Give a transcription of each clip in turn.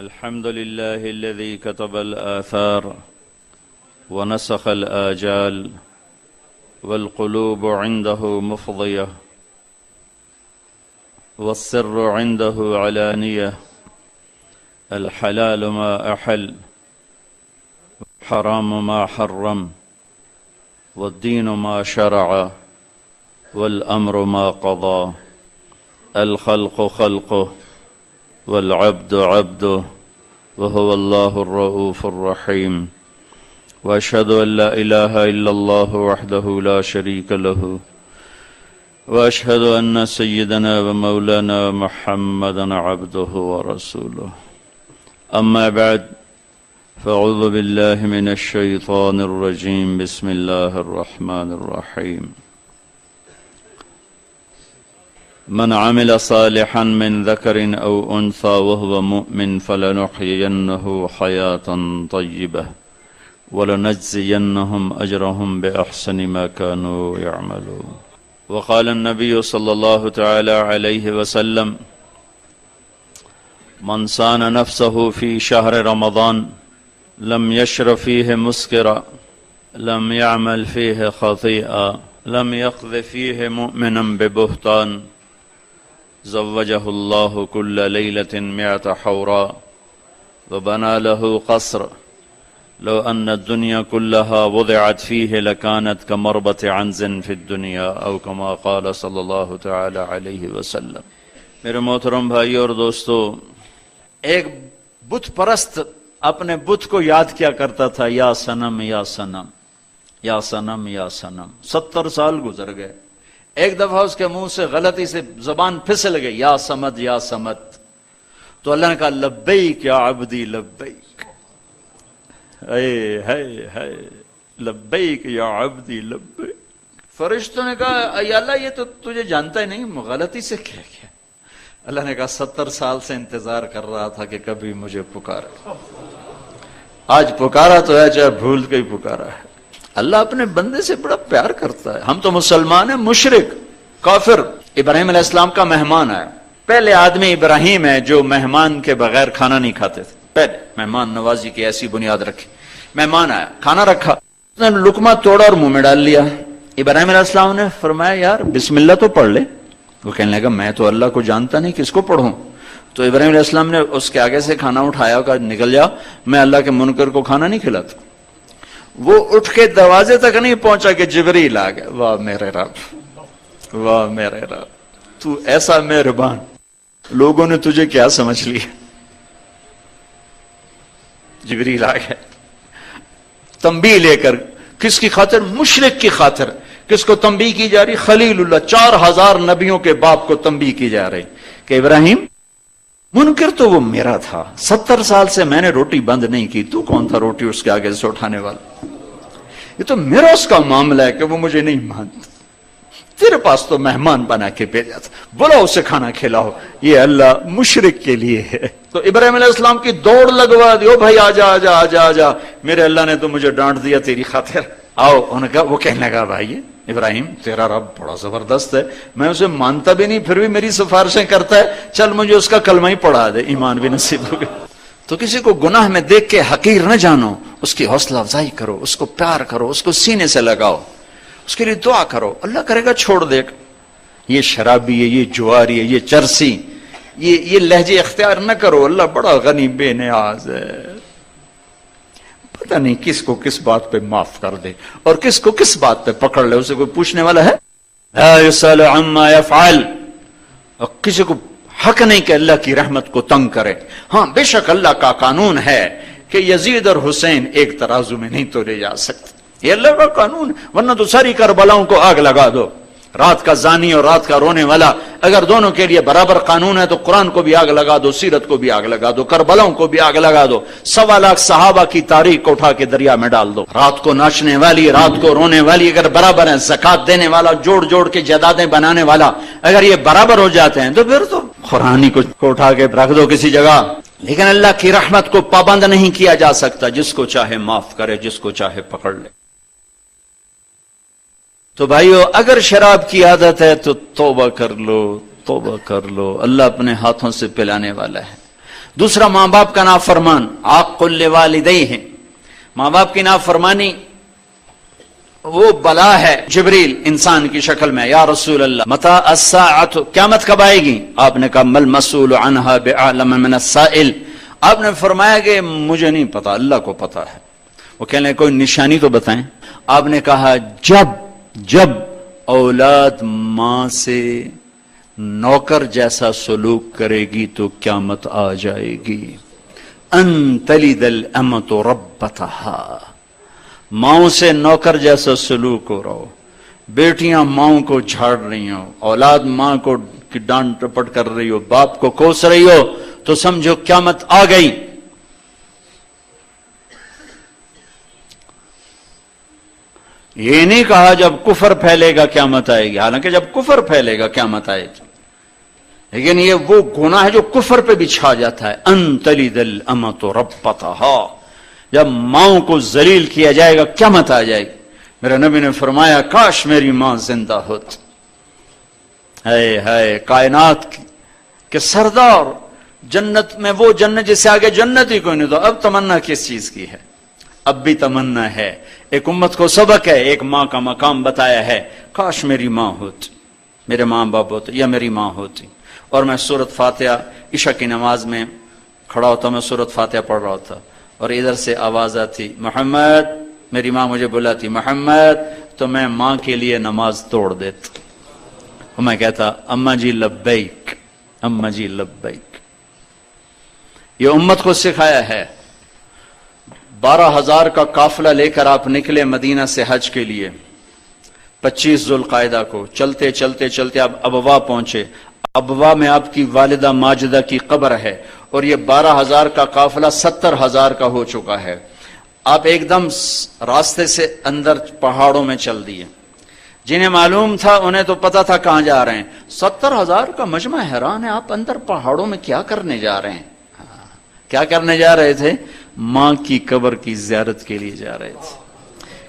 الحمد لله الذي كتب الآثار ونسخ الآجال والقلوب عنده مفضية والسر عنده علانية الحلال ما أحل حرام ما حرم والدين ما شرع والأمر ما قضى الخلق خلقه والعبد عبده وهو الله الرؤوف الرحيم وأشهد أن لا إله إلا الله وحده لا شريك له وأشهد أن سيدنا ومولانا محمدا عبده ورسوله أما بعد فأعوذ بالله من الشيطان الرجيم بسم الله الرحمن الرحيم من عمل صالحا من ذكر أو أنثى وهو مؤمن فلنحيينه حياة طيبة ولنجزينهم أجرهم بأحسن ما كانوا يعملون وقال النبي صلى الله تعالى عليه وسلم من صان نفسه في شهر رمضان لم يشرب فيه مسكرا لم يعمل فيه خطيئا لم يقذف فيه مؤمنا ببهتان زوجه الله كل ليلة 100 حورا وبنى له قصر لو أن الدنيا كلها وضعت فيه لكانت كمربة عنز في الدنيا أو كما قال صلی اللہ تعالی علیہ وسلم۔ میرے محترم بھائی اور دوستو، ایک بت پرست اپنے بت کو یاد کیا کرتا تھا، یا صنم یا صنم یا صنم یا صنم۔ 70 سال گزر گئے، ایک دفعہ اس کے منہ سے غلطی سے زبان پھسل گئی، یا صمد یا صمد، تو اللہ نے کہا لبیک یا عبدی لبیک، اے لبیک یا عبدی لبیک۔ فرشتوں نے کہا اے اللہ، یہ تو تجھے جانتا ہی نہیں، غلطی سے کیا کیا؟ اللہ نے کہا 70 سال سے انتظار کر رہا تھا کہ کبھی مجھے پکارے، آج پکارا تو ہے، چاہے بھول کے ہی پکارا ہے۔ اللہ اپنے بندے سے بڑا پیار کرتا ہے۔ ہم تو مسلمان ہیں، مشرک کافر ابراہیم علیہ السلام کا مہمان آیا، پہلے آدمی ابراہیم ہے جو مہمان کے بغیر کھانا نہیں کھاتے تھے، پہلے مہمان نوازی کی ایسی بنیاد رکھی۔ مہمان آیا، کھانا رکھا، اس نے لقمہ توڑا اور منہ میں ڈال لیا۔ ابراہیم علیہ السلام نے فرمایا یار بسم اللہ تو پڑھ لے۔ وہ کہنے لگا میں تو اللہ کو جانتا نہیں، کس کو پڑھوں؟ تو ابراہیم علیہ السلام نے اس کے آگے سے کھانا اٹھایا، کہا نکل جا، میں اللہ کے منکر کو کھانا نہیں کھلاتا۔ وہ اٹھ کے دروازے تک نہیں پہنچا کہ جبریل آ گیا۔ واہ میرے رب، واہ میرے رب، تو ایسا مہربان، لوگوں نے تجھے کیا سمجھ لیا؟ جبریل آ گیا تنبیہ لے کر، کس کی خاطر؟ مشرک کی خاطر۔ کس کو تنبیہ کی جا رہی؟ خلیل اللہ، 4000 نبیوں کے باپ کو تنبیہ کی جا رہی کہ ابراہیم منکر تو وہ میرا تھا، 70 سال سے میں نے روٹی بند نہیں کی، تو کون تھا روٹی اس کے آگے سے اٹھانے والا؟ یہ تو میرا اس کا معاملہ ہے کہ وہ مجھے نہیں مانتا، تیرے پاس تو مہمان بنا کے بھیجا تھا، بولا اسے کھانا کھلاؤ۔ یہ اللہ مشرک کے لیے ہے۔ تو ابراہیم علیہ السلام کی دوڑ لگوا دی، او بھائی آجا آجا آجا آجا، میرے اللہ نے تو مجھے ڈانٹ دیا تیری خاطر، آؤ۔ انہوں نے کہا، وہ کہنے لگا بھائی ابراہیم تیرا رب بڑا زبردست ہے، میں اسے مانتا بھی نہیں پھر بھی میری سفارشیں کرتا ہے، چل مجھے اس کا کلمہ ہی پڑھا دے، ایمان بھی نصیب ہو گیا۔ تو کسی کو گناہ میں دیکھ کے حقیر نہ جانو، اس کی حوصلہ افزائی کرو، اس کو پیار کرو، اس کو سینے سے لگاؤ، اس کے لیے دعا کرو، اللہ کرے گا چھوڑ دے گا۔ یہ شرابی ہے، یہ جواری ہے، یہ چرسی، یہ لہجے اختیار نہ کرو، اللہ بڑا غنی بے نیاز ہے، پتہ نہیں کس کو کس بات پہ معاف کر دے اور کس کو کس بات پہ پکڑ لے، اسے کوئی پوچھنے والا ہے؟ لا يسأل عما يفعل، اور کسی کو حق نہیں کہ اللہ کی رحمت کو تنگ کرے۔ ہاں بے شک اللہ کا قانون ہے کہ یزید اور حسین ایک ترازو میں نہیں تولے جا سکتے، یہ اللہ کا قانون، ورنہ تو ساری کربلاؤں کو آگ لگا دو۔ رات کا زانی اور رات کا رونے والا اگر دونوں کے لیے برابر قانون ہے تو قرآن کو بھی آگ لگا دو، سیرت کو بھی آگ لگا دو، کربلاؤں کو بھی آگ لگا دو، 1.25 لاکھ صحابہ کی تاریخ کو اٹھا کے دریا میں ڈال دو۔ رات کو ناچنے والی، رات کو رونے والی اگر برابر ہیں، زکات دینے والا، جوڑ جوڑ کے جائیدادیں بنانے والا اگر یہ برابر ہو جاتے ہیں تو پھر تو قرآن کو اٹھا کے رکھ دو کسی جگہ۔ لیکن اللہ کی رحمت کو پابند نہیں کیا جا سکتا، جس کو چاہے معاف کرے، جس کو چاہے پکڑ لے۔ تو بھائیو اگر شراب کی عادت ہے تو توبہ کر لو، توبہ کر لو، اللہ اپنے ہاتھوں سے پلانے والا ہے۔ دوسرا ماں باپ کا نافرمان، عاقل لوالدیہ، ماں باپ کی نافرمانی وہ بلا ہے۔ جبریل انسان کی شکل میں، یا رسول اللہ متی الساعۃ، قیامت کب آئے گی؟ آپ نے کہا مل مسئول عنہا بعلم من السائل، آپ نے فرمایا کہ مجھے نہیں پتا، اللہ کو پتا ہے۔ وہ کہنے لگے کوئی نشانی تو بتائیں۔ آپ نے کہا جب اولاد ماں سے نوکر جیسا سلوک کرے گی تو قیامت آ جائے گی۔ ان تلد الامۃ ربتہا، ماؤں سے نوکر جیسا سلوک ہو رہا ہو، بیٹیاں ماؤں کو جھاڑ رہی ہوں، اولاد ماں کو کی ڈانٹ ٹپٹ کر رہی ہو، باپ کو کوس رہی ہو، تو سمجھو قیامت آ گئی۔ یہ نہیں کہا جب کفر پھیلے گا قیامت آئے گی، حالانکہ جب کفر پھیلے گا قیامت آئے گی، لیکن یہ وہ گناہ ہے جو کفر پہ بھی چھا جاتا ہے۔ ان تلد الامۃ ربتہا، جب ماؤں کو ذلیل کیا جائے گا قیامت آ جائے گی۔ میرے نبی نے فرمایا کاش میری ماں زندہ ہوتی۔ ہے کائنات کے سردار، جنت میں وہ جنت جس سے آگے جنت ہی کوئی نہیں، تو اب تمنا کس چیز کی ہے؟ اب بھی تمنا ہے، ایک امت کو سبق ہے، ایک ماں کا مقام بتایا ہے، کاش میری ماں ہوتی، میرے ماں باپ ہوتے، یا میری ماں ہوتی، اور میں سورۃ فاتحہ عشاء کی نماز میں کھڑا ہوتا، میں سورۃ فاتحہ پڑھ رہا تھا، اور ادھر سے آواز آتی محمد، میری ماں مجھے بلاتی محمد، تو میں ماں کے لیے نماز توڑ دیتا، اور میں کہتا اماں جی لبیک، اماں جی لبیک۔ یہ امت کو سکھایا ہے۔ 12,000 کا قافلہ لے کر آپ نکلے مدینہ سے حج کے لیے، 25 ذوالقعدہ کو، چلتے چلتے چلتے آپ ابوا پہنچے۔ ابوا میں آپ کی والدہ ماجدہ کی قبر ہے، اور یہ 12,000 کا قافلہ 70,000 کا ہو چکا ہے۔ آپ ایک دم راستے سے اندر پہاڑوں میں چل دیے، جنہیں معلوم تھا انہیں تو پتا تھا کہاں جا رہے ہیں۔ 70,000 کا مجمع، حیران ہے آپ اندر پہاڑوں میں کیا کرنے جا رہے ہیں؟ کیا کرنے جا رہے تھے؟ ماں کی قبر کی زیارت کے لیے جا رہے تھے،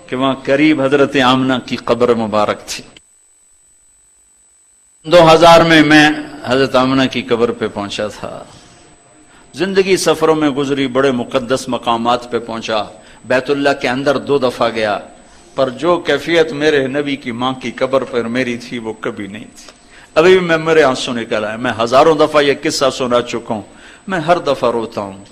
کہ وہاں قریب حضرت آمنہ کی قبر مبارک تھی۔ 2000 میں حضرت آمنہ کی قبر پہ پہنچا تھا۔ زندگی سفروں میں گزری، بڑے مقدس مقامات پہ پہنچا، بیت اللہ کے اندر 2 دفعہ گیا، پر جو کیفیت میرے نبی کی ماں کی قبر پر میری تھی وہ کبھی نہیں تھی۔ ابھی بھی میرے آنسو نکل آئے، میں ہزاروں دفعہ یہ قصہ سنا چکا ہوں، میں ہر دفعہ روتا ہوں۔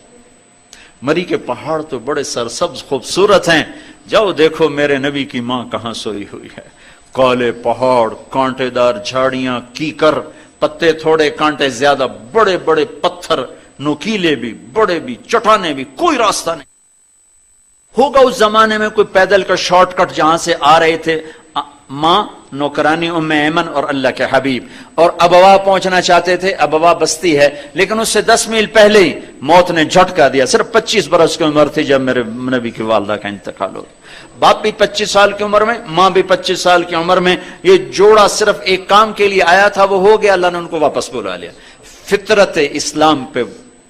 مری کے پہاڑ تو بڑے سرسبز خوبصورت ہیں، جاؤ دیکھو میرے نبی کی ماں کہاں سوئی ہوئی ہے۔ کالے پہاڑ، کانٹے دار جھاڑیاں، کیکر، پتے تھوڑے کانٹے زیادہ، بڑے بڑے پتھر، نوکیلے بھی، بڑے بھی، چٹانے بھی، کوئی راستہ نہیں ہوگا اس زمانے میں کوئی پیدل کا شارٹ کٹ جہاں سے آ رہے تھے۔ ماں نوکرانی ام ایمن اور اللہ کے حبیب، اور ابوا پہنچنا چاہتے تھے۔ ابوا بستی ہے، لیکن اس سے 10 میل پہلے ہی موت نے جھٹکا دیا۔ صرف 25 برس کی عمر تھی جب میرے نبی کی والدہ کا انتقال ہو گیا۔ باپ بھی 25 سال کی عمر میں، ماں بھی 25 سال کی عمر میں۔ یہ جوڑا صرف ایک کام کے لیے آیا تھا، وہ ہو گیا، اللہ نے ان کو واپس بلا لیا۔ فطرت اسلام پہ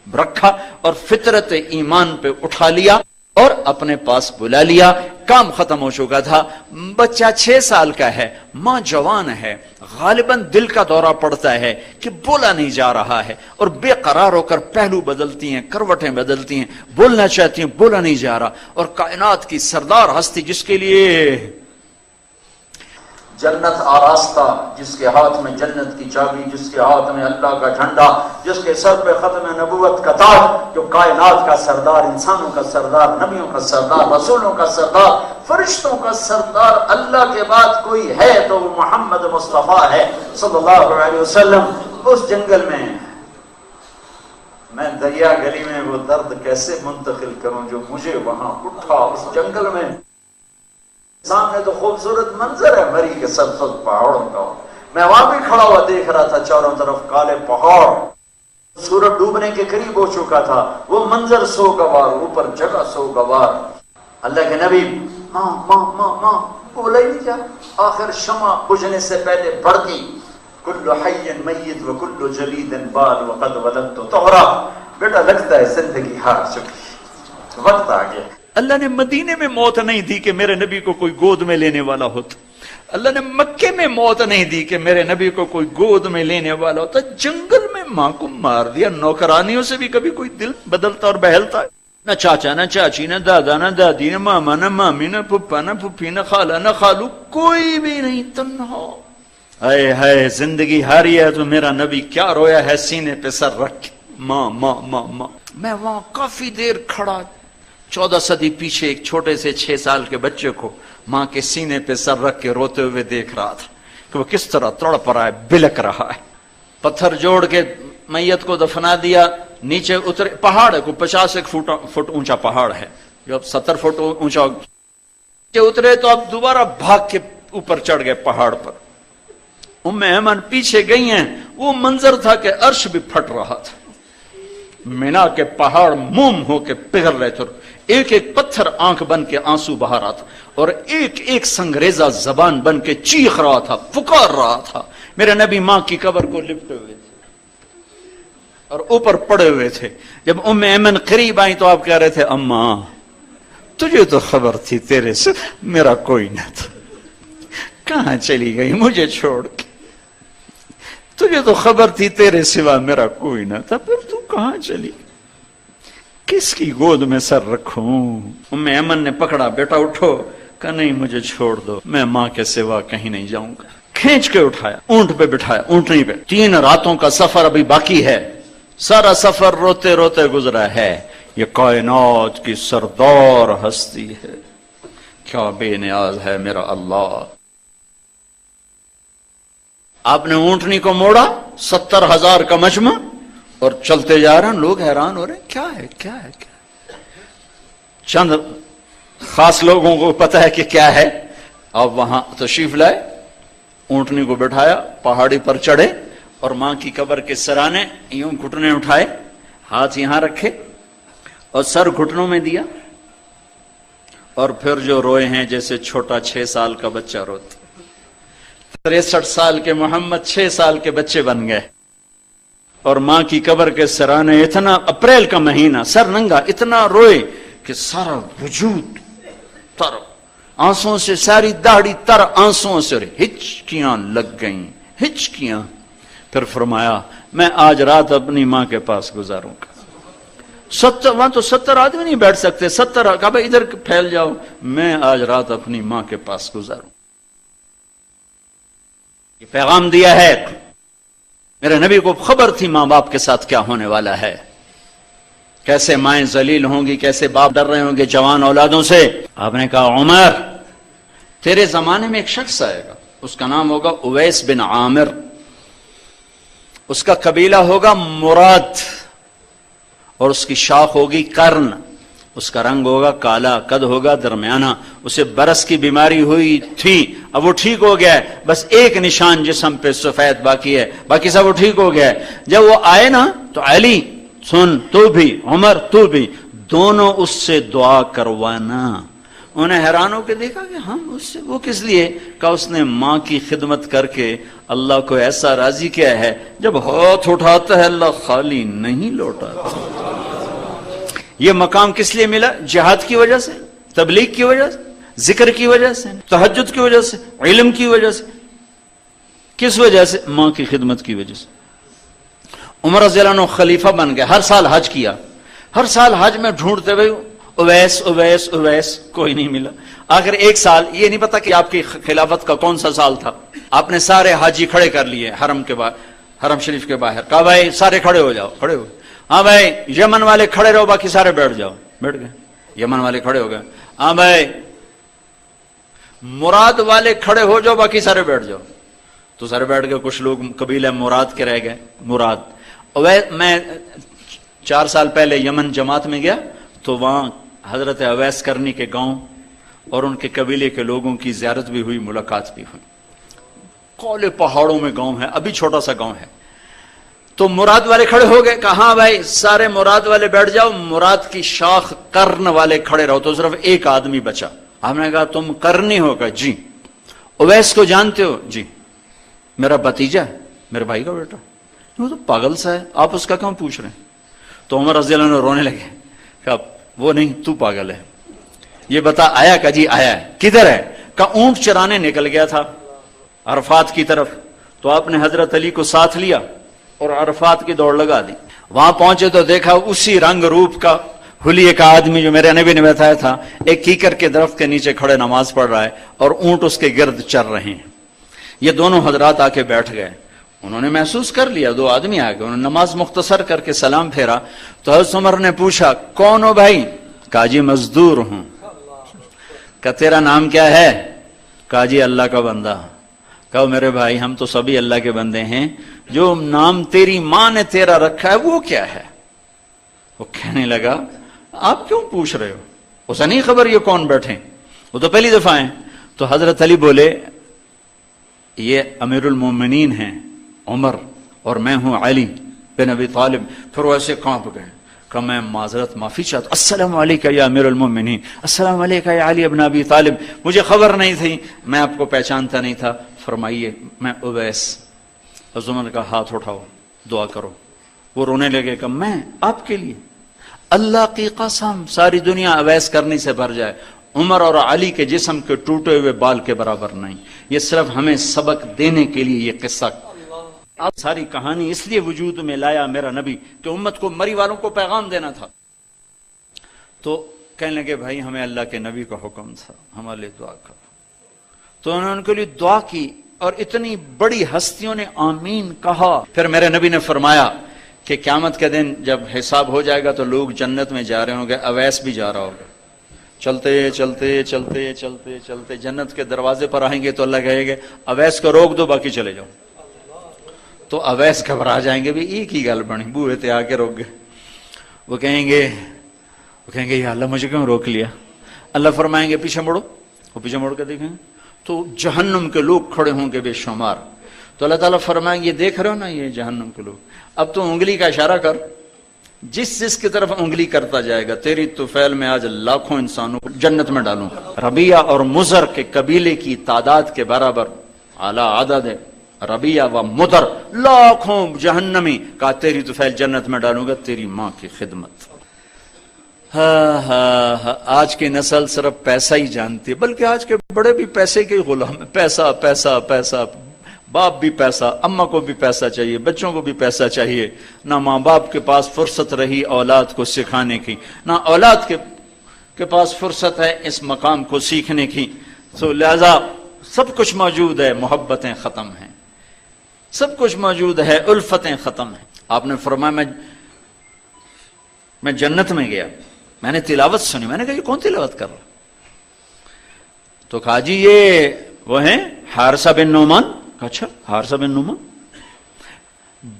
رکھا اور فطرت ایمان پہ اٹھا لیا اور اپنے پاس بلا لیا، کام ختم ہو چکا تھا۔ بچہ 6 سال کا ہے، ماں جوان ہے، غالباً دل کا دورہ پڑتا ہے کہ بولا نہیں جا رہا ہے، اور بے قرار ہو کر پہلو بدلتی ہیں، کروٹیں بدلتی ہیں، بولنا چاہتی ہیں، بولا نہیں جا رہا۔ اور کائنات کی سردار ہستی جس کے لیے جنت آراستہ، جس کے ہاتھ میں جنت کی چابی، جس کے ہاتھ میں اللہ کا جھنڈا، جس کے سر پہ ختم نبوت کا تاج، جو کائنات کا سردار، انسانوں کا سردار، نبیوں کا سردار، رسولوں کا سردار، فرشتوں کا سردار، اللہ کے بعد کوئی ہے تو وہ محمد مصطفیٰ ہے صلی اللہ علیہ وسلم۔ اس جنگل میں دریا گلی میں وہ درد کیسے منتقل کروں جو مجھے وہاں اٹھا اس جنگل میں۔ سامنے تو خوبصورت منظر ہے مری کے سرسبز پہاڑوں کا، میں وہاں بھی کھڑا ہوا دیکھ رہا تھا، چاروں طرف کالے پہاڑ، سورج ڈوبنے کے قریب ہو چکا تھا، وہ منظر سوگوار، اوپر جگہ سوگوار۔ اللہ کے نبی ماں ماں ماں ماں بولا ہی نہیں کیا، آخر شمع بجھنے سے پہلے بڑھ گئی، کل حی میت و کل جلید بال وقد ولدت طہرا، بیٹا لگتا ہے زندگی ہار چکی، وقت آ گیا۔ اللہ نے مدینے میں موت نہیں دی کہ میرے نبی کو کوئی گود میں لینے والا ہوتا، اللہ نے مکے میں موت نہیں دی کہ میرے نبی کو کوئی گود میں لینے والا ہوتا، جنگل میں ماں کو مار دیا۔ نوکرانیوں سے بھی کبھی کوئی دل بدلتا اور بہلتا ہے؟ نہ چاچا نہ چاچی نہ دادا نہ دادی نہ ماما نہ مامی نہ پھپھا نہ پھپھی نہ خالہ نہ خالو، کوئی بھی نہیں، تنہا۔ اے ہے زندگی ہاری ہے تو میرا نبی کیا رویا ہے سینے پہ سر رکھ کے، ماں ماں ماں ماں۔ میں وہاں کافی دیر کھڑا، 14 صدی پیچھے ایک چھوٹے سے 6 سال کے بچے کو ماں کے سینے پہ سر رکھ کے روتے ہوئے دیکھ رہا تھا کہ وہ کس طرح تڑپ رہا ہے، بلک رہا ہے۔ پتھر جوڑ کے میت کو دفنا دیا، نیچے اترے، پہاڑ ہے، کوئی 50 فٹ اونچا پہاڑ ہے، جو اب 70 فٹ اونچا، نیچے اترے تو اب دوبارہ بھاگ کے اوپر چڑھ گئے پہاڑ پر۔ ام ایمن پیچھے گئی ہیں، وہ منظر تھا کہ عرش بھی پھٹ رہا تھا، مینا کے پہاڑ موم ہو کے پگھل رہے تھے، ایک ایک پتھر آنکھ بن کے آنسو بہا رہا تھا، اور ایک ایک سنگریزہ زبان بن کے چیخ رہا تھا، پکار رہا تھا۔ میرے نبی ماں کی قبر کو لپٹے ہوئے تھے اور اوپر پڑے ہوئے تھے۔ جب ام ایمن قریب آئی تو آپ کہہ رہے تھے، اماں تجھے تو خبر تھی تیرے سے میرا کوئی نہ تھا، کہاں چلی گئی مجھے چھوڑ کے؟ تجھے تو خبر تھی تیرے سوا میرا کوئی نہ تھا، پھر تو کہاں چلی؟ کس کی گود میں سر رکھوں؟ ام ایمن نے پکڑا، بیٹا اٹھو، کہا نہیں مجھے چھوڑ دو، میں ماں کے سوا کہیں نہیں جاؤں گا۔ کھینچ کے اٹھایا، اونٹ پہ بٹھایا، اونٹنی پہ۔ 3 راتوں کا سفر ابھی باقی ہے، سارا سفر روتے روتے گزرا ہے۔ یہ کائنات کی سردار ہستی ہے، کیا بے نیاز ہے میرا اللہ۔ آپ نے اونٹنی کو موڑا، 70,000 کا مجمع، اور چلتے جا رہے ہیں، لوگ حیران ہو رہے ہیں، کیا ہے کیا ہے کیا ہے؟ چند خاص لوگوں کو پتا ہے کہ کیا ہے۔ اب وہاں تشریف لائے، اونٹنی کو بٹھایا، پہاڑی پر چڑھے، اور ماں کی قبر کے سرانے یوں گھٹنے اٹھائے، ہاتھ یہاں رکھے اور سر گھٹنوں میں دیا، اور پھر جو روئے ہیں جیسے چھوٹا 6 سال کا بچہ روتا۔ 63 سال کے محمد 6 سال کے بچے بن گئے، اور ماں کی قبر کے سرانے اتنا، اپریل کا مہینہ، سر ننگا، اتنا روئے کہ سارا وجود تر آنسوں سے، ساری داڑھی تر آنسوں سے، ہچکیاں لگ گئیں، ہچکیاں۔ پھر فرمایا میں آج رات اپنی ماں کے پاس گزاروں گا۔ 70 وہاں تو 70 آدمی نہیں بیٹھ سکتے، 70 کہا بھائی ادھر پھیل جاؤ، میں آج رات اپنی ماں کے پاس گزاروں۔ یہ پیغام دیا ہے، میرے نبی کو خبر تھی ماں باپ کے ساتھ کیا ہونے والا ہے، کیسے مائیں ذلیل ہوں گی، کیسے باپ ڈر رہے ہوں گے جوان اولادوں سے۔ آپ نے کہا عمر تیرے زمانے میں ایک شخص آئے گا، اس کا نام ہوگا اویس بن عامر، اس کا قبیلہ ہوگا مراد، اور اس کی شاخ ہوگی قرن، اس کا رنگ ہوگا کالا، قد ہوگا درمیانہ، اسے برس کی بیماری ہوئی تھی، اب وہ ٹھیک ہو گیا ہے، بس ایک نشان جسم پہ سفید باقی ہے، باقی سب وہ ٹھیک ہو گیا ہے۔ جب وہ آئے نا تو علی سن، تو بھی عمر تو بھی، دونوں اس سے دعا کروانا۔ انہیں حیران ہو کے دیکھا کہ ہم اس سے، وہ کس لیے؟ کہا اس نے ماں کی خدمت کر کے اللہ کو ایسا راضی کیا ہے، جب ہاتھ اٹھاتا ہے اللہ خالی نہیں لوٹاتا۔ یہ مقام کس لیے ملا؟ جہاد کی وجہ سے، تبلیغ کی وجہ سے، ذکر کی وجہ سے، تہجد کی وجہ سے، علم کی وجہ سے۔ کس وجہ سے؟ ماں کی خدمت کی وجہ سے۔ عمر رضی اللہ عنہ خلیفہ بن گئے، ہر سال حج کیا، ہر سال حج میں ڈھونڈتے ہوئے اویس اویس اویس، کوئی نہیں ملا۔ آخر ایک سال، یہ نہیں پتا کہ آپ کی خلافت کا کون سا سال تھا، آپ نے سارے حاجی کھڑے کر لیے حرم کے باہر، حرم شریف کے باہر، کہا بھائی سارے کھڑے ہو جاؤ، کھڑے ہو، ہاں بھائی یمن والے کھڑے رہو، باقی سارے بیٹھ جاؤ، بیٹھ گئے، یمن والے کھڑے ہو گئے، ہاں بھائی مراد والے کھڑے ہو جاؤ، باقی سارے بیٹھ جاؤ، تو سارے بیٹھ گئے۔ کچھ لوگ قبیلہ مراد کے رہ گئے، مراد۔ میں 4 سال پہلے یمن جماعت میں گیا تو وہاں حضرت اویس کرنی کے گاؤں اور ان کے قبیلے کے لوگوں کی زیارت بھی ہوئی، ملاقات بھی ہوئی۔ کولے پہاڑوں میں گاؤں ہے، ابھی چھوٹا سا گاؤں ہے۔ تو مراد والے کھڑے ہو گئے، کہاں بھائی سارے مراد والے بیٹھ جاؤ، مراد کی شاخ قرن والے کھڑے رہو، تو صرف ایک آدمی بچا۔ ہم نے کہا تم قرنی ہوگا؟ جی۔ اویس کو جانتے ہو؟ جی۔ میرا بھتیجا ہے، میرے بھائی کا بیٹا، وہ تو پاگل سا ہے، آپ اس کا کیوں پوچھ رہے ہیں؟ تو عمر رضی اللہ عنہ رونے لگے، کہا وہ نہیں، تو پاگل ہے، یہ بتا آیا؟ کہا جی آیا ہے۔ کدھر ہے؟ کہا اونٹ چرانے نکل گیا تھا، عرفات کی طرف، تو آپ نے حضرت علی کو ساتھ لیا اور عرفات کی دوڑ لگا دی۔ وہاں پہنچے تو دیکھا اسی رنگ روپ کا حلیے کا آدمی جو میرے نبی نے بتایا تھا، ایک کیکر کے درخت کے نیچے کھڑے نماز پڑھ رہا ہے اور اونٹ اس کے گرد چر رہے ہیں۔ یہ دونوں حضرات آ کے بیٹھ گئے، انہوں نے محسوس کر لیا دو آدمی آ گئے، انہوں نے نماز مختصر کر کے سلام پھیرا تو حضرت عمر نے پوچھا کون ہو بھائی؟ کہا جی مزدور ہوں۔ کہا تیرا نام کیا ہے؟ کہا جی اللہ کا بندہ۔ کہا میرے بھائی ہم تو سبھی اللہ کے بندے ہیں، جو نام تیری ماں نے تیرا رکھا ہے وہ کیا ہے؟ وہ کہنے لگا آپ کیوں پوچھ رہے ہو؟ اسے نہیں خبر یہ کون بیٹھے، وہ تو پہلی دفعہ ہیں۔ تو حضرت علی بولے یہ امیر المومنین ہیں عمر اور میں ہوں علی بن ابی طالب۔ پھر وہ ایسے کانپ گئے کہ میں معذرت معافی چاہتا ہوں، السلام علیکم یا امیر المومنین، السلام علیکم یا علی ابن ابی طالب، مجھے خبر نہیں تھی، میں آپ کو پہچانتا نہیں تھا، فرمائیے میں اویس۔ حضرت عمر نے کہا ہاتھ اٹھاؤ دعا کرو۔ وہ رونے لگے کہ میں آپ کے لیے؟ اللہ کی قسم ساری دنیا اویس کرنے سے بھر جائے، عمر اور علی کے جسم کے ٹوٹے ہوئے بال کے برابر نہیں۔ یہ صرف ہمیں سبق دینے کے لیے یہ قصہ، آپ ساری کہانی اس لیے وجود میں لایا میرا نبی کہ امت کو مری والوں کو پیغام دینا تھا۔ تو کہنے لگے بھائی ہمیں اللہ کے نبی کا حکم تھا، ہمارے لیے دعا کرو۔ تو انہوں نے ان کے لیے دعا کی اور اتنی بڑی ہستیوں نے آمین کہا۔ پھر میرے نبی نے فرمایا کہ قیامت کے دن جب حساب ہو جائے گا تو لوگ جنت میں جا رہے ہوں گے، اویس بھی جا رہا ہوگا، چلتے چلتے چلتے چلتے چلتے جنت کے دروازے پر آئیں گے تو اللہ کہے گے اویس کو روک دو باقی چلے جاؤ۔ تو اویس گھبرا جائیں گے بھی ایک ہی گل بنی، بوئے تے آ کے روک گئے۔ وہ کہیں گے یا اللہ مجھے کیوں روک لیا؟ اللہ فرمائیں گے پیچھے مڑو، وہ پیچھے مڑ کے دیکھیں تو جہنم کے لوگ کھڑے ہوں گے بے شمار۔ تو اللہ تعالیٰ فرمائیں گے یہ دیکھ رہے ہو نا یہ جہنم کے لوگ، اب تو انگلی کا اشارہ کر، جس کی طرف انگلی کرتا جائے گا تیری طفیل میں آج لاکھوں انسانوں کو جنت میں ڈالوں۔ ربیہ اور مضر کے قبیلے کی تعداد کے برابر اعلیٰ عدد ہے، ربیہ و مضر لاکھوں جہنمی، کہا تیری طفیل جنت میں ڈالوں گا تیری ماں کی خدمت۔ آج کی نسل صرف پیسہ ہی جانتی ہے، بلکہ آج کے بڑے بھی پیسے کے غلام ہیں، پیسہ پیسہ پیسہ، باپ بھی پیسہ، اماں کو بھی پیسہ چاہیے، بچوں کو بھی پیسہ چاہیے، نہ ماں باپ کے پاس فرصت رہی اولاد کو سکھانے کی، نہ اولاد کے پاس فرصت ہے اس مقام کو سیکھنے کی۔ تو لہذا سب کچھ موجود ہے، محبتیں ختم ہیں، سب کچھ موجود ہے، الفتیں ختم ہیں۔ آپ نے فرمایا میں جنت میں گیا، میں نے تلاوت سنی، میں نے کہا یہ کون تلاوت کر رہا؟ تو کہا جی یہ وہ ہیں حارثہ بن نعمان۔ اچھا حارثہ بن نعمان؟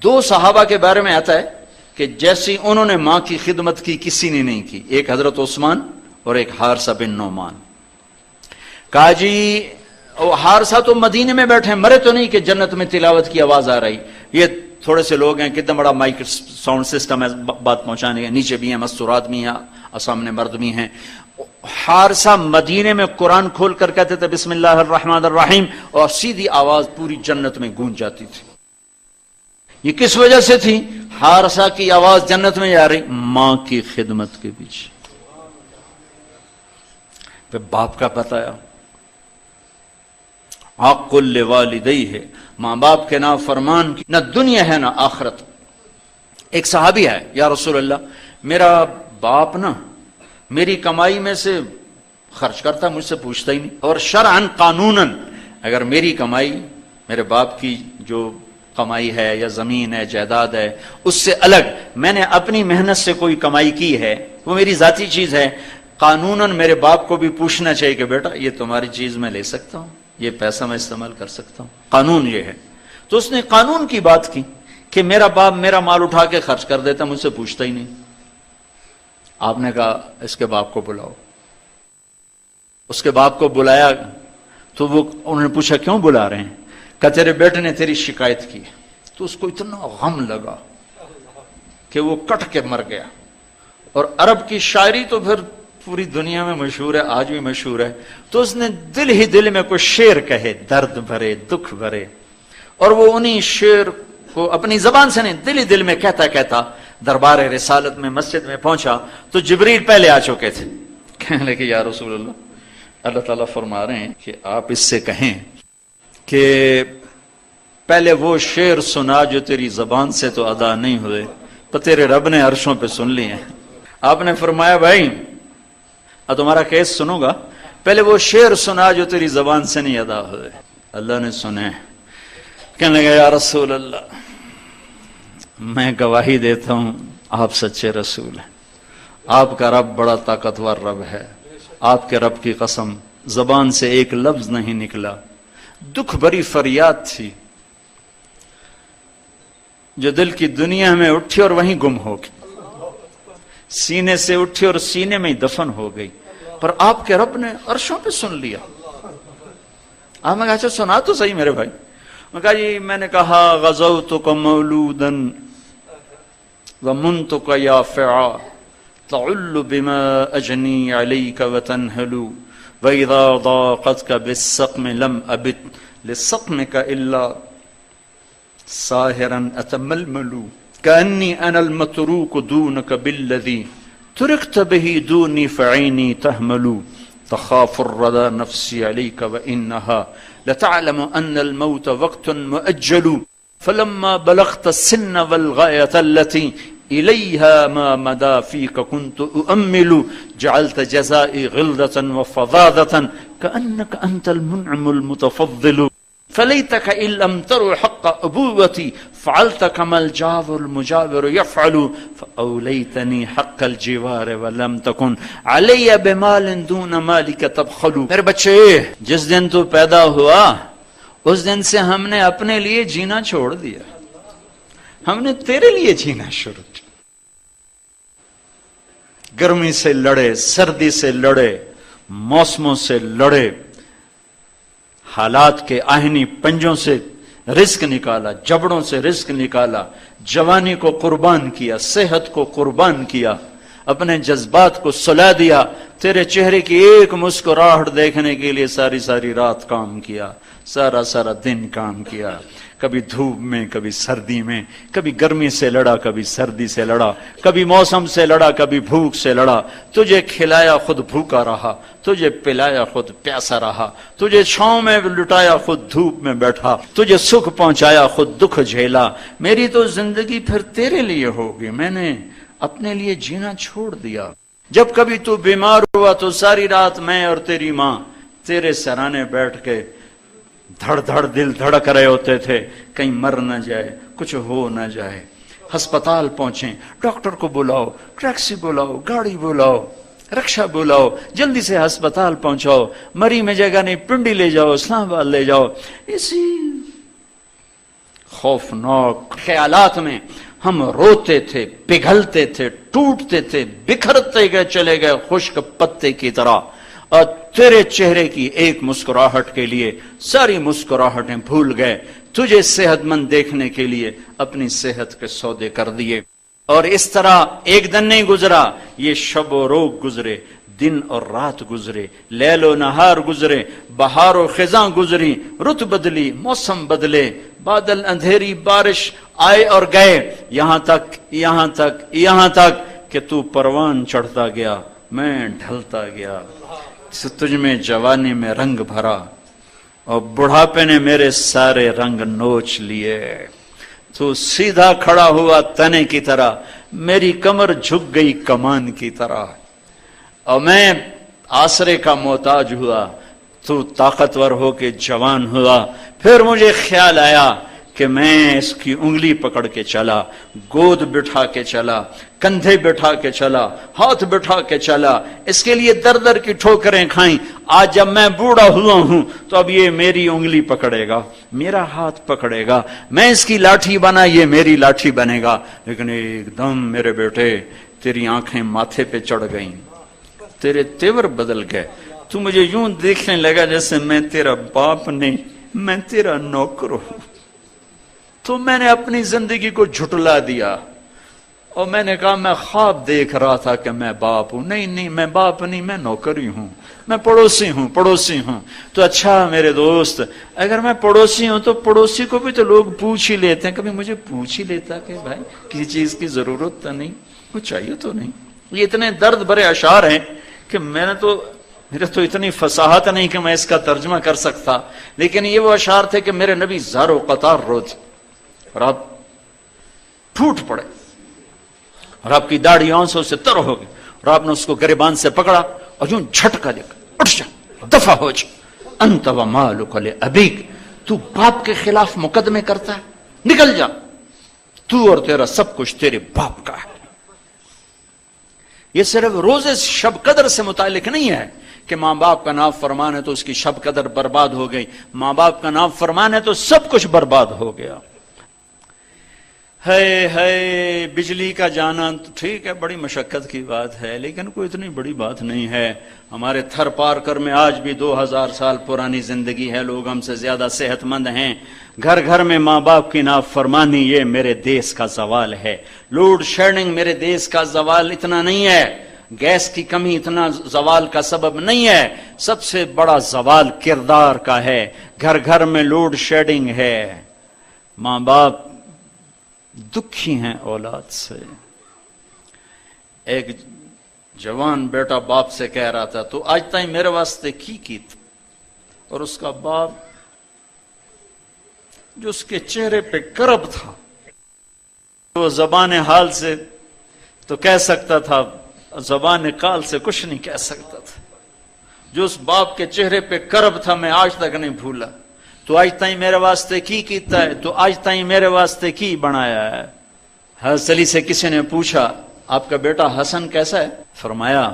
دو صحابہ کے بارے میں آتا ہے کہ جیسی انہوں نے ماں کی خدمت کی کسی نے نہیں کی، ایک حضرت عثمان اور ایک حارثہ بن نعمان۔ کہا جی حارثہ تو مدینے میں بیٹھے، مرے تو نہیں کہ جنت میں تلاوت کی آواز آ رہی، یہ تھوڑے سے لوگ ہیں، کتنا بڑا مائک ساؤنڈ سسٹم ہے بات پہنچانے کا، نیچے بھی ہیں مستورات بھی ہیں، سامنے مرد بھی ہیں۔ حارثہ مدینے میں قرآن کھول کر کہتے تھے بسم اللہ الرحمن الرحیم، اور سیدھی آواز پوری جنت میں گونج جاتی تھی۔ یہ کس وجہ سے تھی؟ حارثہ کی آواز جنت میں جا رہی، ماں کی خدمت کے پیچھے۔ پھر باپ کا بتایا حق لوالدیہ، ماں باپ کے نا فرمان کی نہ دنیا ہے نہ آخرت۔ ایک صحابی ہے یا رسول اللہ میرا باپ نا میری کمائی میں سے خرچ کرتا، مجھ سے پوچھتا ہی نہیں، اور شرعاً قانوناً اگر میری کمائی میرے باپ کی جو کمائی ہے یا زمین ہے جائیداد ہے اس سے الگ میں نے اپنی محنت سے کوئی کمائی کی ہے، وہ میری ذاتی چیز ہے، قانوناً میرے باپ کو بھی پوچھنا چاہیے کہ بیٹا یہ تمہاری چیز میں لے سکتا ہوں، یہ پیسہ میں استعمال کر سکتا ہوں، قانون یہ ہے۔ تو اس نے قانون کی بات کی کہ میرا باپ میرا مال اٹھا کے خرچ کر دیتا، مجھ سے پوچھتا ہی نہیں۔ آپ نے کہا اس کے باپ کو بلاؤ۔ اس کے باپ کو بلایا تو وہ انہوں نے پوچھا کیوں بلا رہے ہیں؟ کہ تیرے بیٹے نے تیری شکایت کی۔ تو اس کو اتنا غم لگا کہ وہ کٹ کے مر گیا۔ اور عرب کی شاعری تو پھر پوری دنیا میں مشہور ہے، آج بھی مشہور ہے۔ تو اس نے دل ہی دل میں کوئی شعر کہے، درد بھرے دکھ بھرے، اور وہ انہی شعر کو اپنی زبان سے نہیں دل ہی دل میں کہتا کہتا دربار رسالت میں مسجد میں پہنچا تو جبریل پہلے آ چکے تھے۔ کہنے لگے یا رسول اللہ، اللہ تعالیٰ فرما رہے ہیں کہ آپ اس سے کہیں کہ پہلے وہ شعر سنا جو تیری زبان سے تو ادا نہیں ہوئے، تو تیرے رب نے عرشوں پہ سن لیے ہیں۔ آپ نے فرمایا بھائی اب تمہارا کیس سنوں گا، پہلے وہ شعر سنا جو تیری زبان سے نہیں ادا ہوئے۔ اللہ نے سنے، کہنے لگا یا رسول اللہ میں گواہی دیتا ہوں آپ سچے رسول ہیں، آپ کا رب بڑا طاقتور رب ہے، آپ کے رب کی قسم زبان سے ایک لفظ نہیں نکلا، دکھ بھری فریاد تھی جو دل کی دنیا میں اٹھی اور وہیں گم ہو گئی، سینے سے اٹھی اور سینے میں ہی دفن ہو گئی، پر آپ کے رب نے عرشوں پہ سن لیا۔ آپ نے کہا اچھا سنا تو صحیح میرے بھائی۔ میں کہا جی میں نے کہا غزوتک مولودا ومنتک یافعا تعل بما اجنی علیک وتنہل واذا ضاقتک بالسقم لم ابت لسقمک الا ساہرا اتململ کانی انا المتروک دونک بالذی ترکت به دونی فعینی تحمل تخاف الردى نفسي عليك وإنها لتعلم أن الموت وقت مؤجل فلما بلغت السن والغاية التي إليها ما مدى فيك كنت أؤمل جعلت جزائي غلظة وفظاظة كأنك أنت المنعم المتفضل فليتك إن لم تر حق أبوتي فعلت كما الجاور المجاور يفعل فأوليتني حق الجوار ولم تكن علي بمال دون مالك تبخل۔ میرے بچے جس دن تو پیدا ہوا اس دن سے ہم نے اپنے لیے جینا چھوڑ دیا، ہم نے تیرے لیے جینا شروع کیا۔ گرمی سے لڑے، سردی سے لڑے، موسموں سے لڑے، حالات کے آہنی پنجوں سے رزق نکالا، جبڑوں سے رزق نکالا، جوانی کو قربان کیا، صحت کو قربان کیا، اپنے جذبات کو سلا دیا، تیرے چہرے کی ایک مسکراہٹ دیکھنے کے لیے ساری ساری رات کام کیا، سارا سارا دن کام کیا، کبھی دھوپ میں کبھی سردی میں، کبھی گرمی سے لڑا کبھی سردی سے لڑا، کبھی موسم سے لڑا کبھی بھوک سے لڑا، تجھے کھلایا خود بھوکا رہا، تجھے پلایا خود پیاسا رہا، تجھے چھاؤں میں لٹایا خود دھوپ میں بیٹھا، تجھے سکھ پہنچایا خود دکھ جھیلا۔ میری تو زندگی پھر تیرے لیے ہوگی، میں نے اپنے لیے جینا چھوڑ دیا۔ جب کبھی تو بیمار ہوا تو ساری رات میں اور تیری ماں تیرے سرانے بیٹھ کے دھڑ دھڑ دل دھڑک رہے ہوتے تھے، کہیں مر نہ جائے، کچھ ہو نہ جائے۔ ہسپتال پہنچیں، ڈاکٹر کو بلاؤ، ٹیکسی بلاؤ، گاڑی بلاؤ، رکشہ بلاؤ، جلدی سے ہسپتال پہنچاؤ، مری میں جگہ نہیں پنڈی لے جاؤ، اسلام آباد لے جاؤ۔ اسی خوفناک خیالات میں ہم روتے تھے، پگھلتے تھے، ٹوٹتے تھے، بکھرتے گئے چلے گئے خشک پتے کی طرح، اور تیرے چہرے کی ایک مسکراہٹ کے لیے ساری مسکراہٹیں بھول گئے، تجھے صحت مند دیکھنے کے لیے اپنی صحت کے سودے کر دیے۔ اور اس طرح ایک دن نہیں گزرا، یہ شب و روز گزرے، دن اور رات گزرے، لیل و نہار گزرے، بہار و خزاں گزری، رت بدلی، موسم بدلے، بادل اندھیری بارش آئے اور گئے، یہاں تک کہ تو پروان چڑھتا گیا، میں ڈھلتا گیا، تجھ میں جوانی میں رنگ بھرا اور بڑھاپے نے میرے سارے رنگ نوچ لیے۔ تو سیدھا کھڑا ہوا تنے کی طرح، میری کمر جھک گئی کمان کی طرح، اور میں آسرے کا محتاج ہوا، تو طاقتور ہو کے جوان ہوا۔ پھر مجھے خیال آیا کہ میں اس کی انگلی پکڑ کے چلا، گود بٹھا کے چلا، کندھے بٹھا کے چلا، ہاتھ بٹھا کے چلا، اس کے لیے در در کی ٹھوکریں کھائیں۔ آج جب میں بوڑھا ہوا ہوں تو اب یہ میری انگلی پکڑے گا، میرا ہاتھ پکڑے گا، میں اس کی لاٹھی بنا، یہ میری لاٹھی بنے گا۔ لیکن ایک دم میرے بیٹے تیری آنکھیں ماتھے پہ چڑھ گئیں، تیرے تیور بدل گئے، تو مجھے یوں دیکھنے لگا جیسے میں تیرا باپ نہیں، میں تیرا نوکر ہوں۔ تو میں نے اپنی زندگی کو جھٹلا دیا اور میں نے کہا میں خواب دیکھ رہا تھا کہ میں باپ ہوں۔ نہیں میں باپ نہیں، میں نوکر ہی ہوں، میں پڑوسی ہوں۔ تو اچھا میرے دوست، اگر میں پڑوسی ہوں تو پڑوسی کو بھی تو لوگ پوچھ ہی لیتے ہیں، کبھی مجھے پوچھ ہی لیتا کہ بھائی کسی چیز کی ضرورت تو نہیں، کچھ چاہیے تو نہیں۔ یہ اتنے درد بھرے اشعار ہیں کہ میں نے تو میرے تو اتنی فصاحت نہیں کہ میں اس کا ترجمہ کر سکتا، لیکن یہ وہ اشعار تھے کہ میرے نبی زار و قطار روتے اور آپ پھوٹ پڑے اور آپ کی داڑھی آنسوں سے تر ہو گئی اور آپ نے اس کو گریبان سے پکڑا اور یوں جھٹکا دے کر اٹھ جا، دفع ہو جا، انت و مالک لابیک، تو باپ کے خلاف مقدمے کرتا ہے، نکل جا، تو اور تیرا سب کچھ تیرے باپ کا ہے۔ یہ صرف روزے شب قدر سے متعلق نہیں ہے کہ ماں باپ کا نام فرمان ہے تو اس کی شب قدر برباد ہو گئی، ماں باپ کا نام فرمان ہے تو سب کچھ برباد ہو گیا۔ ہے بجلی کا جانا تو ٹھیک ہے، بڑی مشقت کی بات ہے، لیکن کوئی اتنی بڑی بات نہیں ہے۔ ہمارے تھر پار کر میں آج بھی 2000 سال پرانی زندگی ہے، لوگ ہم سے زیادہ صحت مند ہیں۔ گھر گھر میں ماں باپ کی نافرمانی یہ میرے دیس کا زوال ہے۔ لوڈ شیڈنگ میرے دیس کا زوال اتنا نہیں ہے، گیس کی کمی اتنا زوال کا سبب نہیں ہے، سب سے بڑا زوال کردار کا ہے۔ گھر گھر میں لوڈ شیڈنگ ہے، ماں باپ دکھی ہیں اولاد سے۔ ایک جوان بیٹا باپ سے کہہ رہا تھا تو آج تائیں میرے واسطے کی اور اس کا باپ جو اس کے چہرے پہ کرب تھا وہ زبان حال سے تو کہہ سکتا تھا، زبان قال سے کچھ نہیں کہہ سکتا تھا۔ جو اس باپ کے چہرے پہ کرب تھا میں آج تک نہیں بھولا۔ تو آج تائیں میرے واسطے کی کیتا ہے، تو آج تائیں میرے واسطے کی بنایا ہے۔ حضرت علی سے کسی نے پوچھا آپ کا بیٹا حسن کیسا ہے؟ فرمایا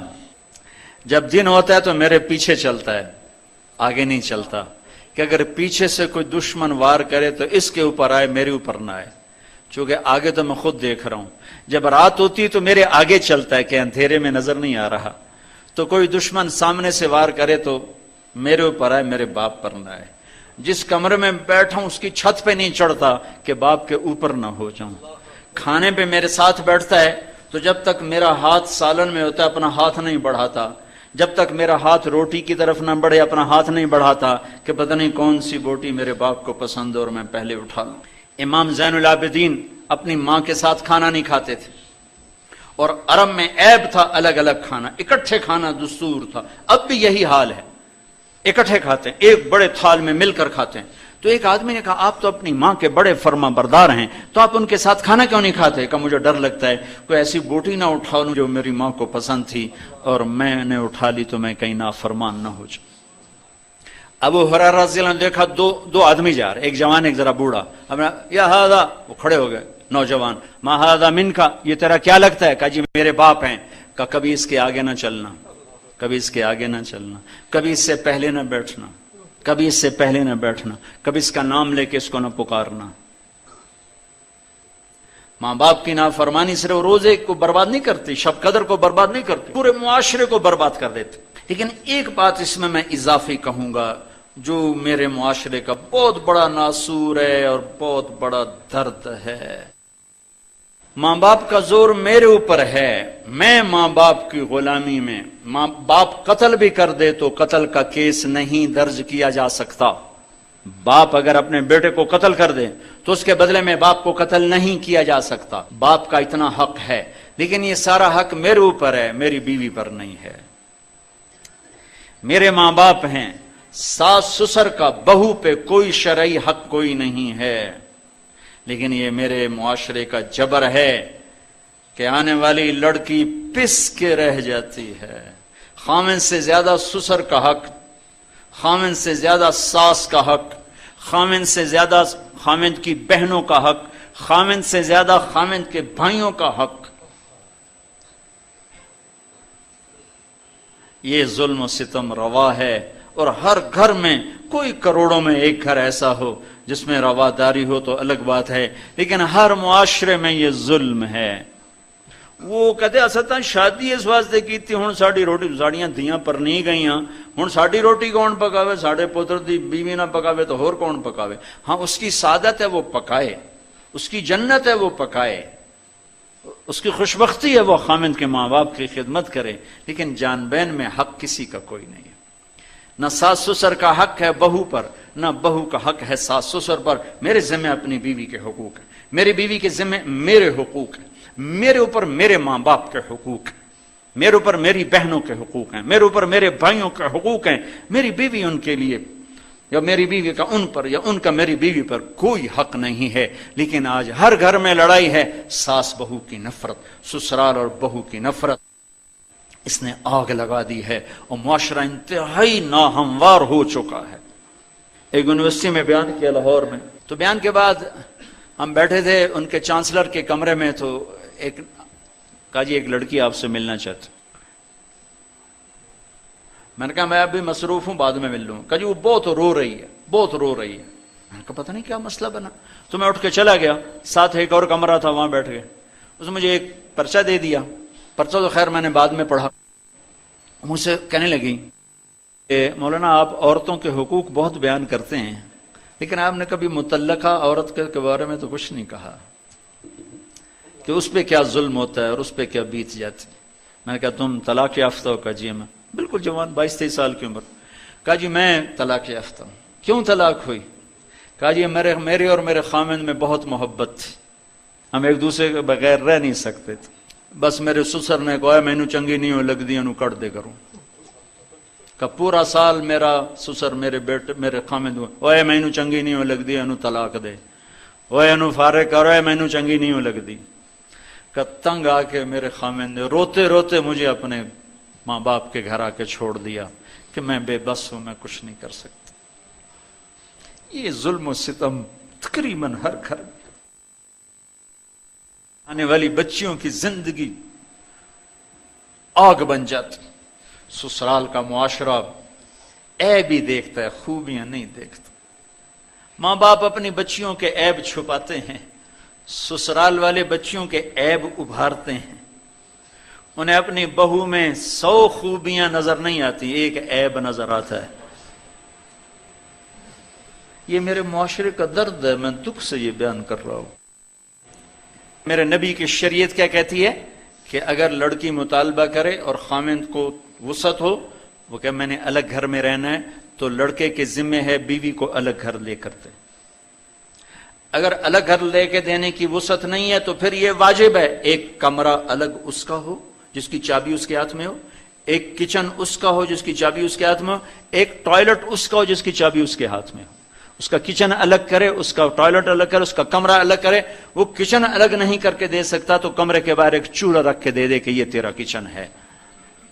جب دن ہوتا ہے تو میرے پیچھے چلتا ہے، آگے نہیں چلتا، کہ اگر پیچھے سے کوئی دشمن وار کرے تو اس کے اوپر آئے، میرے اوپر نہ آئے، چونکہ آگے تو میں خود دیکھ رہا ہوں۔ جب رات ہوتی تو میرے آگے چلتا ہے کہ اندھیرے میں نظر نہیں آ رہا، تو کوئی دشمن سامنے سے وار کرے تو میرے اوپر آئے، میرے باپ پر نہ آئے۔ جس کمرے میں بیٹھا ہوں اس کی چھت پہ نہیں چڑھتا کہ باپ کے اوپر نہ ہو جاؤں۔ کھانے پہ میرے ساتھ بیٹھتا ہے تو جب تک میرا ہاتھ سالن میں ہوتا ہے اپنا ہاتھ نہیں بڑھاتا، جب تک میرا ہاتھ روٹی کی طرف نہ بڑھے اپنا ہاتھ نہیں بڑھاتا کہ پتہ نہیں کون سی بوٹی میرے باپ کو پسند اور میں پہلے اٹھا لوں۔ امام زین العابدین اپنی ماں کے ساتھ کھانا نہیں کھاتے تھے، اور عرب میں عیب تھا الگ الگ کھانا، اکٹھے کھانا دستور تھا۔ اب بھی یہی حال ہے، اکٹھے کھاتے ہیں، ایک بڑے تھال میں مل کر کھاتے ہیں۔ تو ایک آدمی نے کہا آپ تو اپنی ماں کے بڑے فرما بردار ہیں، تو آپ ان کے ساتھ کھانا کیوں نہیں کھاتے؟ کہ مجھے ڈر لگتا ہے کوئی ایسی بوٹی نہ اٹھا لوں جو میری ماں کو پسند تھی اور میں نے اٹھا لی تو میں کہیں نافرمان نہ ہو جاؤں۔ ابو ہریرہ رضی اللہ عنہ نے دیکھا دو آدمی جا رہے، ایک جوان ایک ذرا بوڑھا، یا ہذا، وہ کھڑے ہو گئے نوجوان، ما ہذا منکا، یہ تیرا کیا لگتا ہے؟ کہا جی میرے باپ ہیں۔ کہا کبھی اس کے آگے نہ چلنا، کبھی اس کے آگے نہ چلنا، کبھی اس سے پہلے نہ بیٹھنا، کبھی اس سے پہلے نہ بیٹھنا، کبھی اس کا نام لے کے اس کو نہ پکارنا۔ ماں باپ کی نافرمانی صرف روزے کو برباد نہیں کرتی، شب قدر کو برباد نہیں کرتی، پورے معاشرے کو برباد کر دیتے۔ لیکن ایک بات اس میں اضافی کہوں گا جو میرے معاشرے کا بہت بڑا ناسور ہے اور بہت بڑا درد ہے۔ ماں باپ کا زور میرے اوپر ہے، میں ماں باپ کی غلامی میں، ماں باپ قتل بھی کر دے تو قتل کا کیس نہیں درج کیا جا سکتا۔ باپ اگر اپنے بیٹے کو قتل کر دے تو اس کے بدلے میں باپ کو قتل نہیں کیا جا سکتا، باپ کا اتنا حق ہے، لیکن یہ سارا حق میرے اوپر ہے، میری بیوی پر نہیں ہے۔ میرے ماں باپ ہیں، ساس سسر کا بہو پہ کوئی شرعی حق کوئی نہیں ہے، لیکن یہ میرے معاشرے کا جبر ہے کہ آنے والی لڑکی پس کے رہ جاتی ہے۔ خامن سے زیادہ سسر کا حق، خامن سے زیادہ ساس کا حق، خامن سے زیادہ خامن کی بہنوں کا حق، خامن سے زیادہ خامن کے بھائیوں کا حق۔ یہ ظلم و ستم روا ہے، اور ہر گھر میں کوئی کروڑوں میں ایک گھر ایسا ہو جس میں رواداری ہو تو الگ بات ہے، لیکن ہر معاشرے میں یہ ظلم ہے۔ وہ کہتے اساں شادی اس واسطے کیتی، ہن ساڈی روٹی ساڑیاں دھیاں پر نہیں گئیاں، ہن ساڈی روٹی کون پکاوے؟ ساڈے پتر دی بیوی نہ پکاوے تو ہور کون پکاوے؟ ہاں اس کی سعادت ہے وہ پکائے، اس کی جنت ہے وہ پکائے، اس کی خوشبختی ہے وہ خامند کے ماں باپ کی خدمت کرے، لیکن جان بین میں حق کسی کا کوئی نہیں ہے۔ نہ ساس سسر کا حق ہے بہو پر، نہ بہو کا حق ہے ساس سسر پر۔ میرے ذمہ اپنی بیوی کے حقوق ہیں، میری بیوی کے ذمہ میرے حقوق ہیں، میرے اوپر میرے ماں باپ کے حقوق ہیں۔ میرے اوپر میری بہنوں کے حقوق ہیں، میرے اوپر میرے بھائیوں کے حقوق ہیں، میری بیوی ان کے لیے، یا میری بیوی کا ان پر یا ان کا میری بیوی پر کوئی حق نہیں ہے۔ لیکن آج ہر گھر میں لڑائی ہے، ساس بہو کی نفرت، سسرال اور بہو کی نفرت، اس نے آگ لگا دی ہے اور معاشرہ انتہائی ناہموار ہو چکا ہے۔ ایک یونیورسٹی میں بیان کیا لاہور میں، تو بیان کے بعد ہم بیٹھے تھے ان کے چانسلر کے کمرے میں، تو ایک کہا جی ایک لڑکی آپ سے ملنا چاہتی۔ میں نے کہا میں اب بھی مصروف ہوں، بعد میں مل لوں۔ کہا جی وہ بہت رو رہی ہے، بہت رو رہی ہے۔ میں نے کہا پتہ نہیں کیا مسئلہ بنا، تو میں اٹھ کے چلا گیا، ساتھ ایک اور کمرہ تھا، وہاں بیٹھ گئے۔ اس نے مجھے ایک پرچہ دے دیا، پرچہ تو خیر میں نے بعد میں پڑھا۔ مجھ سے کہنے لگی کہ مولانا آپ عورتوں کے حقوق بہت بیان کرتے ہیں، لیکن آپ نے کبھی مطلقہ عورت کے بارے میں تو کچھ نہیں کہا کہ اس پہ کیا ظلم ہوتا ہے اور اس پہ کیا بیت جاتی۔ میں نے کہا تم طلاق یافتہ ہو؟ کہا جی میں بالکل جوان 22-23 سال کی عمر۔ کہا جی میں طلاق یافتہ ہوں۔ کیوں طلاق ہوئی؟ کہا جی میری اور میرے خامند میں بہت محبت تھی، ہم ایک دوسرے کے بغیر رہ نہیں سکتے تھے، بس میرے سسر نے کہا مینو چنگی نہیں ہو لگتی انہوں کٹ دے کروں۔ کہ پورا سال میرا سسر میرے خامند اوے مینو چنگی نہیں ہو لگتی انہوں طلاق دے، اوے انہوں فارغ کرو مینو چنگی نہیں ہو لگتی۔ کہ تنگ آ کے میرے خامند نے روتے روتے مجھے اپنے ماں باپ کے گھر آ کے چھوڑ دیا کہ میں بے بس ہوں، میں کچھ نہیں کر سکتا۔ یہ ظلم و ستم تقریباً ہر گھر میں، آنے والی بچیوں کی زندگی آگ بن جاتی۔ سسرال کا معاشرہ عیب ہی دیکھتا ہے، خوبیاں نہیں دیکھتا۔ ماں باپ اپنی بچیوں کے عیب چھپاتے ہیں، سسرال والے بچیوں کے عیب ابھارتے ہیں۔ انہیں اپنی بہو میں 100 خوبیاں نظر نہیں آتی، ایک عیب نظر آتا ہے۔ یہ میرے معاشرے کا درد ہے، میں دکھ سے یہ بیان کر رہا ہوں۔ میرے نبی کی شریعت کیا کہتی ہے کہ اگر لڑکی مطالبہ کرے اور خامند کو وسعت ہو، وہ کہ میں نے الگ گھر میں رہنا ہے، تو لڑکے کے ذمہ ہے بیوی کو الگ گھر لے کر دے۔ اگر الگ گھر لے کے دینے کی وسعت نہیں ہے تو پھر یہ واجب ہے ایک کمرہ الگ اس کا ہو جس کی چابی اس کے ہاتھ میں ہو، ایک کچن اس کا ہو جس کی چابی اس کے ہاتھ میں ہو، ایک ٹوائلٹ اس کا ہو جس کی چابی اس کے ہاتھ میں ہو۔ اس کا کچن الگ کرے، اس کا ٹوائلٹ الگ کرے، اس کا کمرہ الگ کرے۔ وہ کچن الگ نہیں کر کے دے سکتا تو کمرے کے باہر ایک چولہا رکھ کے دے دے کہ یہ تیرا کچن ہے۔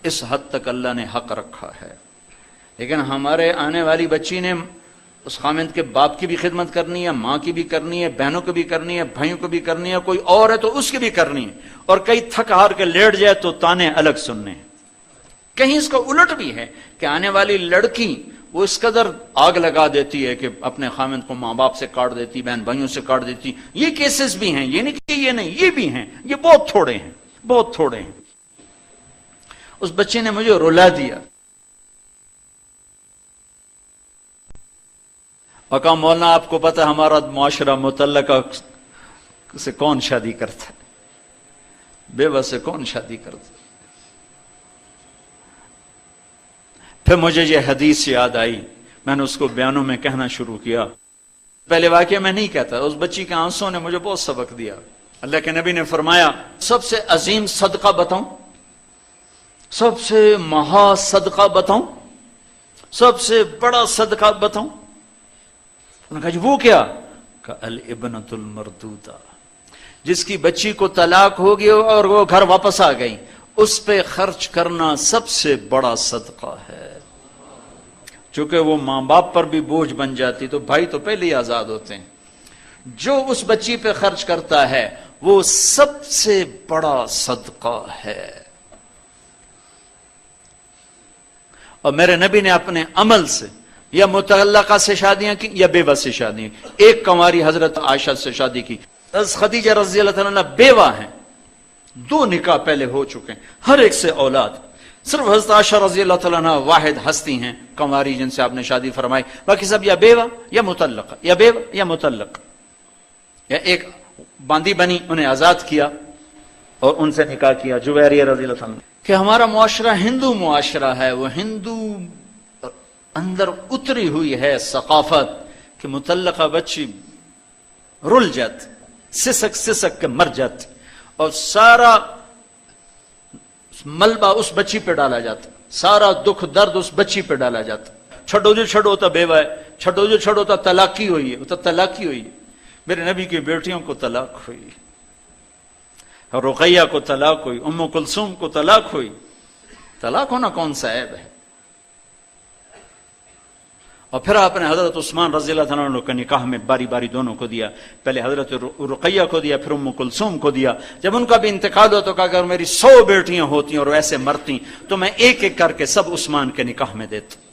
اس حد تک اللہ نے حق رکھا ہے۔ لیکن ہمارے آنے والی بچی نے اس خامند کے باپ کی بھی خدمت کرنی ہے، ماں کی بھی کرنی ہے، بہنوں کی بھی کرنی ہے، بھائیوں کو بھی کرنی ہے، کوئی اور ہے تو اس کی بھی کرنی ہے، اور کئی تھک ہار کے لیٹ جائے تو تانے الگ سننے ہیں۔ کہیں اس کا الٹ بھی ہے کہ آنے والی لڑکی وہ اس قدر آگ لگا دیتی ہے کہ اپنے خامند کو ماں باپ سے کاٹ دیتی، بہن بھائیوں سے کاٹ دیتی۔ یہ کیسز بھی ہیں، یہ نہیں کہ یہ نہیں، یہ بھی ہیں، یہ بہت تھوڑے ہیں، بہت تھوڑے ہیں۔ اس بچے نے مجھے رلا دیا اور کہا مولانا آپ کو پتہ ہمارا معاشرہ مطلقہ سے کون شادی کرتا ہے، بیوہ سے کون شادی کرتا ہے؟ پھر مجھے یہ حدیث یاد آئی، میں نے اس کو بیانوں میں کہنا شروع کیا۔ پہلے واقعہ میں نہیں کہتا، اس بچی کے آنسوں نے مجھے بہت سبق دیا۔ اللہ کے نبی نے فرمایا سب سے عظیم صدقہ بتاؤں، سب سے مہا صدقہ بتاؤں، سب سے بڑا صدقہ بتاؤں؟ انہوں نے کہا جی وہ کیا؟ کہا الابنۃ المردودہ، جس کی بچی کو طلاق ہو گئی اور وہ گھر واپس آ گئی، اس پہ خرچ کرنا سب سے بڑا صدقہ ہے۔ چونکہ وہ ماں باپ پر بھی بوجھ بن جاتی تو بھائی تو پہلے ہی آزاد ہوتے ہیں۔ جو اس بچی پہ خرچ کرتا ہے وہ سب سے بڑا صدقہ ہے۔ اور میرے نبی نے اپنے عمل سے یا متعلقہ سے شادیاں کی یا بیوہ سے شادیاں کی۔ ایک کنواری حضرت عائشہ سے شادی کی، خدیجہ رضی اللہ تعالیٰ عنہ بیوہ ہیں، 2 نکاح پہلے ہو چکے ہیں، ہر ایک سے اولاد۔ صرف حضرت عائشہ رضی اللہ تعالیٰ عنہ واحد ہستی ہیں کنواری جن سے آپ نے شادی فرمائی، باقی سب یا بیوہ یا مطلقہ، یا بیوہ یا مطلق، یا ایک باندی بنی انہیں آزاد کیا اور ان سے نکاح کیا۔ جویریہ رضی اللہ تعالیٰ عنہ کہ ہمارا معاشرہ ہندو معاشرہ ہے، وہ ہندو اندر اتری ہوئی ہے ثقافت کہ مطلقہ بچی رل جاتی، سسک سسک کے مر جاتی، اور سارا ملبہ اس بچی پہ ڈالا جاتا، سارا دکھ درد اس بچی پہ ڈالا جاتا. چھڈو جو چھڈو تا بیوہ ہے، چھڈو جو چھڈو تا طلاقی ہوئی ہے، وہ تو طلاقی ہوئی ہے. میرے نبی کی بیٹیوں کو طلاق ہوئی، رقیہ کو طلاق ہوئی، ام کلثوم کو طلاق ہوئی. طلاق ہونا کون سا عیب ہے؟ اور پھر آپ نے حضرت عثمان رضی اللہ عنہ کے نکاح میں باری باری دونوں کو دیا. پہلے حضرت رقیہ کو دیا، پھر ام کلثوم کو دیا. جب ان کا بھی انتقال ہوا تو کہا اگر میری 100 بیٹیاں ہوتی اور ویسے مرتی تو میں ایک ایک کر کے سب عثمان کے نکاح میں دیتا.